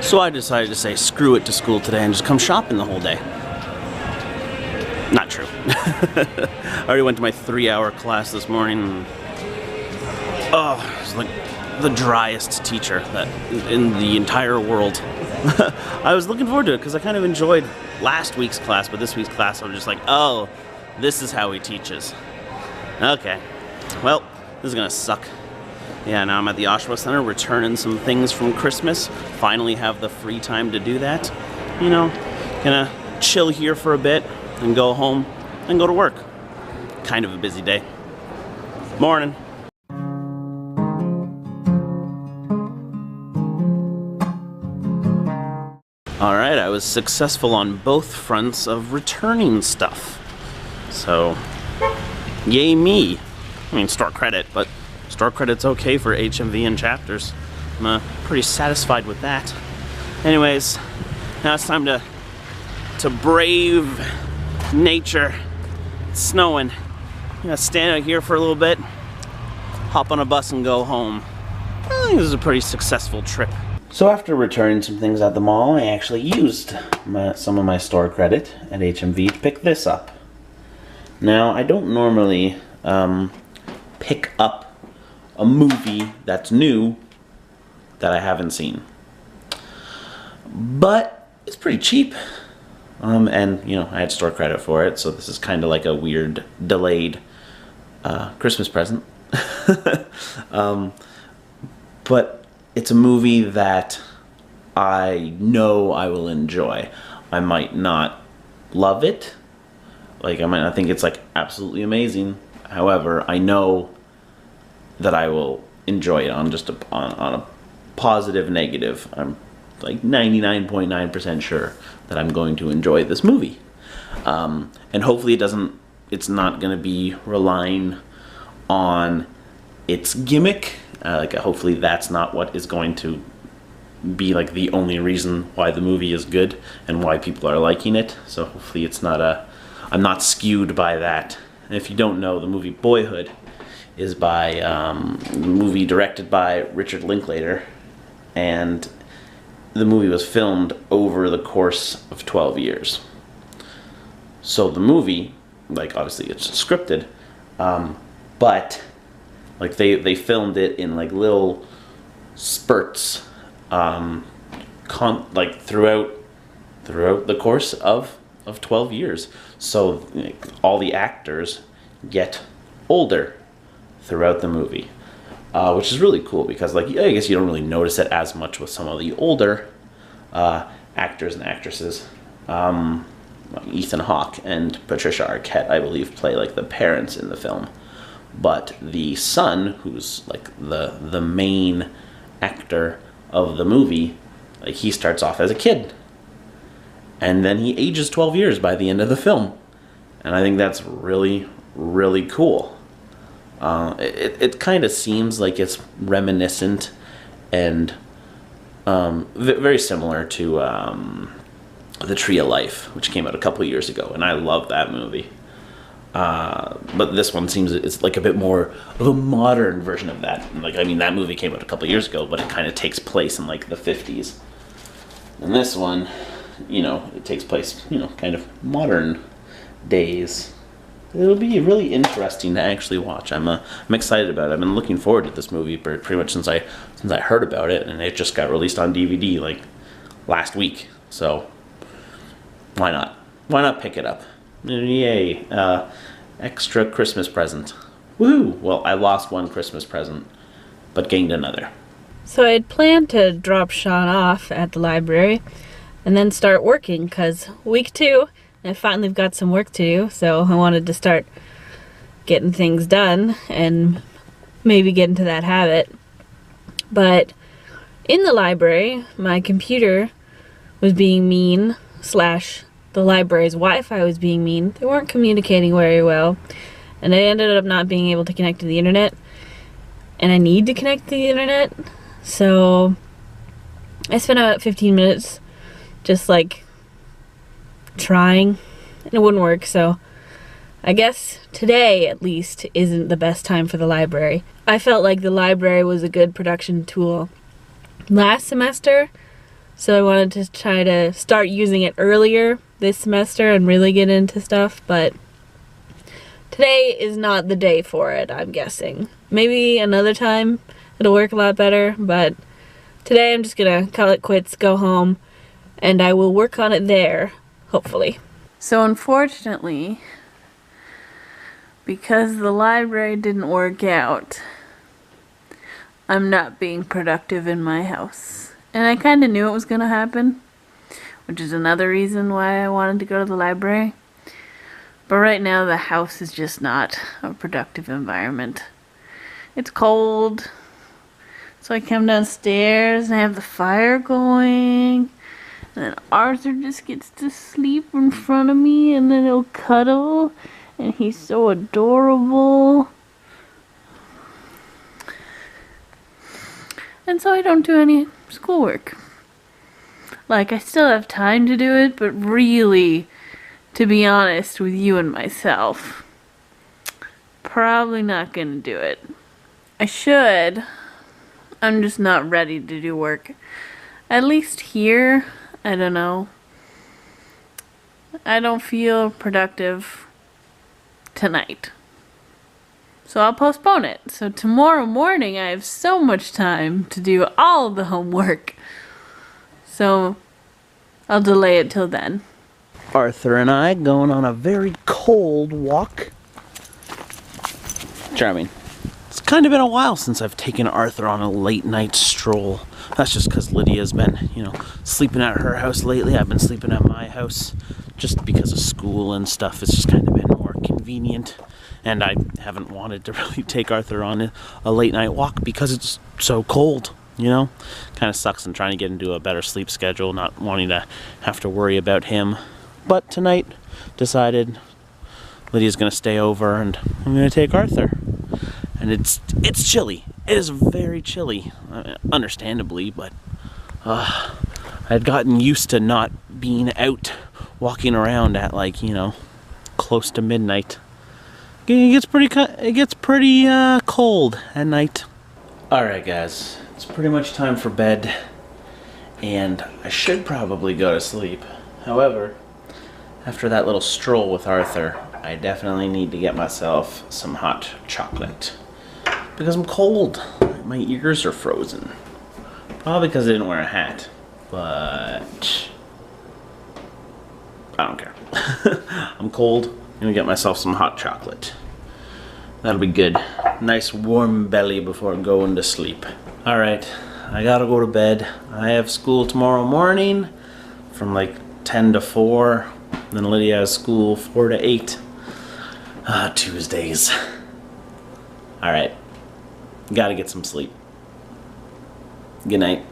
So I decided to say screw it to school today and just come shopping the whole day. Not true. I already went to my 3-hour class this morning. And, oh, it's like the driest teacher that in the entire world. I was looking forward to it because I kind of enjoyed last week's class, but this week's class I was just like, oh, this is how he teaches. Okay, well, this is gonna suck. Yeah, now I'm at the Oshawa Center returning some things from Christmas. Finally have the free time to do that. You know, gonna chill here for a bit and go home and go to work. Kind of a busy day. Morning. Alright, I was successful on both fronts of returning stuff. So, yay me. I mean, store credit, but store credit's okay for HMV and chapters. I'm pretty satisfied with that. Anyways, now it's time to brave nature. It's snowing. I'm gonna stand out here for a little bit, hop on a bus and go home. I think this is a pretty successful trip. So after returning some things at the mall, I actually used some of my store credit at HMV to pick this up. Now, I don't normally pick up a movie that's new that I haven't seen. But it's pretty cheap. And, you know, I had store credit for it, so this is kind of like a weird, delayed Christmas present. But it's a movie that I know I will enjoy. I might not love it. Like, I might not think it's, like, absolutely amazing. However, I know that I will enjoy it on just on a positive negative. I'm like 99.9% sure that I'm going to enjoy this movie. And hopefully it's not going to be relying on its gimmick. Like, hopefully that's not what is going to be like the only reason why the movie is good and why people are liking it. So hopefully it's not I'm not skewed by that. And if you don't know, the movie Boyhood is by a movie directed by Richard Linklater, and the movie was filmed over the course of 12 years. So the movie, like, obviously it's scripted, but like they filmed it in like little spurts, like throughout the course of 12 years. So like, all the actors get older throughout the movie, which is really cool because, like, I guess you don't really notice it as much with some of the older actors and actresses. Ethan Hawke and Patricia Arquette, I believe, play like the parents in the film. But the son, who's like the main actor of the movie, like, he starts off as a kid. And then he ages 12 years by the end of the film. And I think that's really, really cool. It kind of seems like it's reminiscent and very similar to The Tree of Life, which came out a couple years ago. And I love that movie. But this one seems it's like a bit more of a modern version of that. Like, I mean, that movie came out a couple years ago, but it kind of takes place in like the 50s. And this one, you know, it takes place, you know, kind of modern days. It'll be really interesting to actually watch. I'm excited about it. I've been looking forward to this movie pretty much since I heard about it, and it just got released on DVD like last week. So why not? Why not pick it up? Yay! Extra Christmas present. Woohoo! Well, I lost one Christmas present, but gained another. So I had planned to drop Sean off at the library and then start working, because week 2, I finally got some work to do, so I wanted to start getting things done and maybe get into that habit. But in the library, my computer was being mean, / the library's Wi-Fi was being mean. They weren't communicating very well, and I ended up not being able to connect to the internet, and I need to connect to the internet. So I spent about 15 minutes just like trying, and it wouldn't work. So I guess today at least isn't the best time for the library. I felt like the library was a good production tool. Last semester So I wanted to try to start using it earlier this semester and really get into stuff, but today is not the day for it, I'm guessing. Maybe another time it'll work a lot better, but today I'm just gonna call it quits, go home, and I will work on it there, hopefully. So unfortunately, because the library didn't work out, I'm not being productive in my house. And I kind of knew it was going to happen, which is another reason why I wanted to go to the library. But right now the house is just not a productive environment. It's cold, so I come downstairs and I have the fire going. And then Arthur just gets to sleep in front of me, and then he'll cuddle, and he's so adorable. And so I don't do any schoolwork. Like, I still have time to do it, but really, to be honest with you and myself, probably not gonna do it. I should. I'm just not ready to do work. At least here, I don't know. I don't feel productive tonight. So I'll postpone it. So tomorrow morning I have so much time to do all of the homework. So I'll delay it till then. Arthur and I going on a very cold walk. Charming. It's kind of been a while since I've taken Arthur on a late night stroll. That's just because Lydia's been, sleeping at her house lately. I've been sleeping at my house just because of school and stuff. It's just kind of been more convenient. And I haven't wanted to really take Arthur on a late night walk because it's so cold, Kind of sucks in trying to get into a better sleep schedule, not wanting to have to worry about him. But tonight, decided Lydia's going to stay over and I'm going to take Arthur. And it's chilly. It is very chilly, understandably, but I'd gotten used to not being out walking around at close to midnight. It gets pretty cold at night. Alright guys, it's pretty much time for bed, and I should probably go to sleep. However, after that little stroll with Arthur, I definitely need to get myself some hot chocolate. Because I'm cold. My ears are frozen. Probably because I didn't wear a hat. But I don't care. I'm cold. I'm gonna get myself some hot chocolate. That'll be good. Nice warm belly before going to sleep. Alright, I gotta go to bed. I have school tomorrow morning from 10 to 4. Then Lydia has school 4 to 8. Tuesdays. Alright. Gotta get some sleep. Good night.